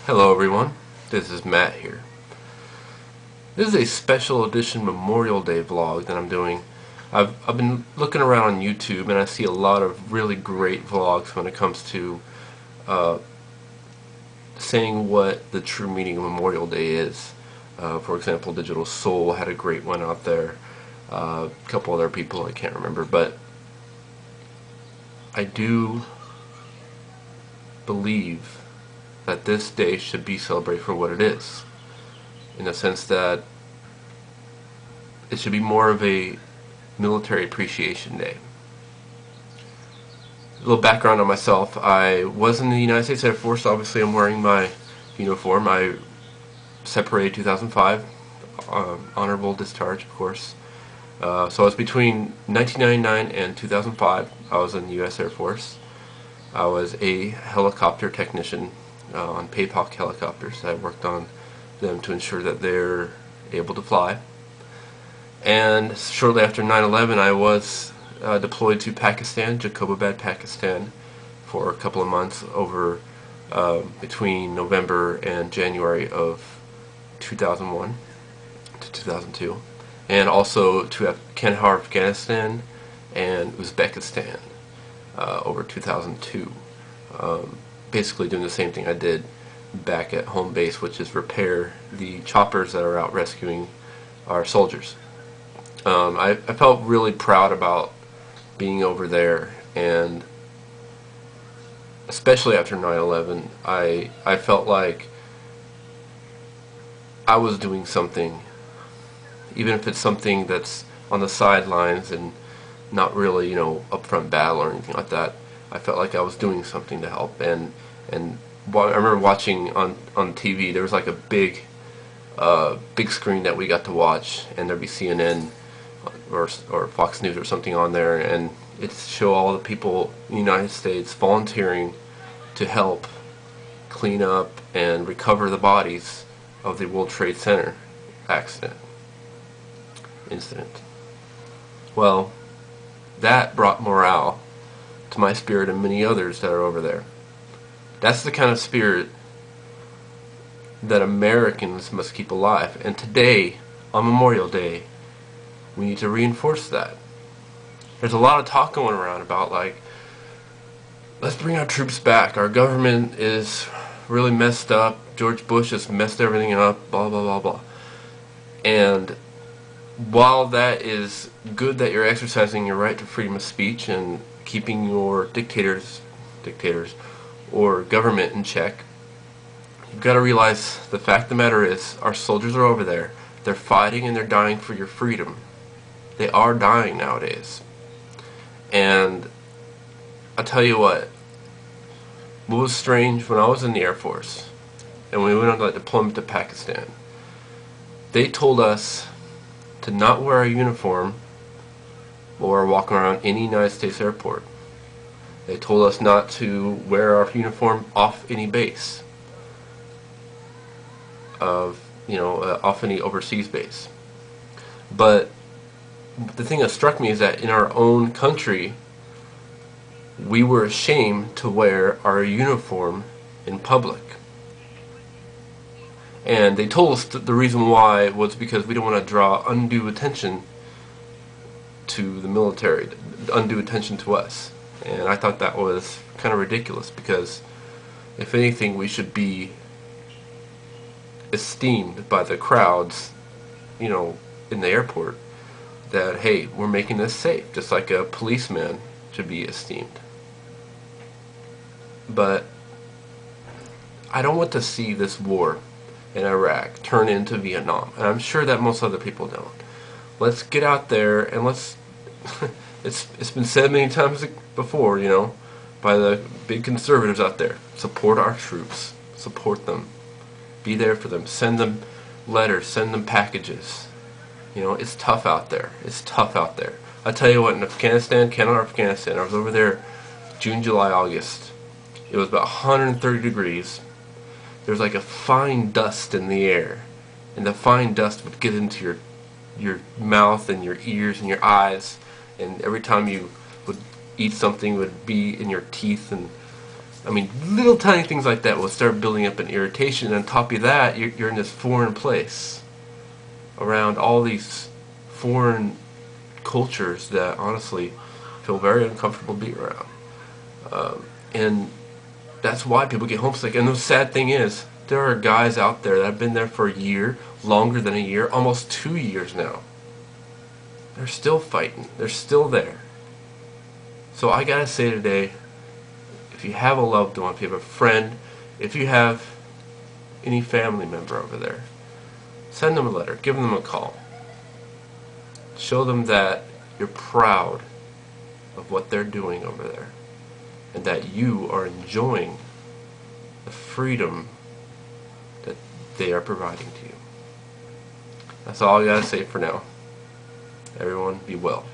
Hello everyone, this is Matt here. This is a special edition Memorial Day vlog that I'm doing. I've been looking around on YouTube and I see a lot of really great vlogs when it comes to saying what the true meaning of Memorial Day is. For example, Digital Soul had a great one out there. A couple other people I can't remember, but I do believe that this day should be celebrated for what it is, in the sense that it should be more of a military appreciation day. A little background on myself: I was in the United States Air Force. Obviously I'm wearing my uniform. I separated 2005, honorable discharge, of course. So I was between 1999 and 2005. I was in the U.S. Air Force. I was a helicopter technician on Payhawk helicopters. I worked on them to ensure that they're able to fly. And shortly after 9/11, I was deployed to Pakistan, Jacobabad, Pakistan, for a couple of months over between November and January of 2001 to 2002, and also to Kandahar, Afghanistan, and Uzbekistan over 2002. Basically doing the same thing I did back at home base, which is repair the choppers that are out rescuing our soldiers. I felt really proud about being over there, and especially after 9/11, I felt like I was doing something, even if it's something that's on the sidelines and not really, upfront battle or anything like that. I felt like I was doing something to help, and I remember watching on TV. There was like a big screen that we got to watch, and there'd be CNN or Fox News or something on there, and it'd show all the people in the United States volunteering to help clean up and recover the bodies of the World Trade Center incident. Well, that brought morale to my spirit and many others that are over there. That's the kind of spirit that Americans must keep alive. And today, on Memorial Day, we need to reinforce that. There's a lot of talk going around about, like, let's bring our troops back. Our government is really messed up. George Bush has messed everything up, blah, blah, blah, blah. And while that is good that you're exercising your right to freedom of speech and keeping your dictators or government in check, you've got to realize the fact of the matter is our soldiers are over there. They're fighting and they're dying for your freedom. They are dying nowadays. And I'll tell you what was strange when I was in the Air Force and we went on that deployment to Pakistan. They told us to not wear a uniform or walk around any United States airport. They told us not to wear our uniform off any base, off any overseas base. But the thing that struck me is that in our own country, we were ashamed to wear our uniform in public. And they told us that the reason why was because we don't want to draw undue attention to the military, undue attention to us. And I thought that was kind of ridiculous, because if anything, we should be esteemed by the crowds, in the airport, that, hey, we're making this safe, just like a policeman should be esteemed. But I don't want to see this war in Iraq turn into Vietnam, and I'm sure that most other people don't. Let's get out there and let's it's been said many times before, by the big conservatives out there. Support our troops. Support them. Be there for them. Send them letters. Send them packages. It's tough out there. It's tough out there. I tell you what, in Afghanistan, Kandahar, Afghanistan, I was over there June, July, August. It was about 130 degrees. There's like a fine dust in the air, and the fine dust would get into your mouth and your ears and your eyes, and every time you would eat something, it would be in your teeth, and I mean, little tiny things like that will start building up an irritation. And on top of that, you're in this foreign place around all these foreign cultures that honestly feel very uncomfortable to be around. And that's why people get homesick. And the sad thing is, there are guys out there that have been there for a year, longer than a year, almost 2 years now. They're still fighting. They're still there. So I gotta say today, if you have a loved one, if you have a friend, if you have any family member over there, send them a letter, give them a call. Show them that you're proud of what they're doing over there and that you are enjoying the freedom that they are providing to you. That's all I gotta say for now. Everyone, be well.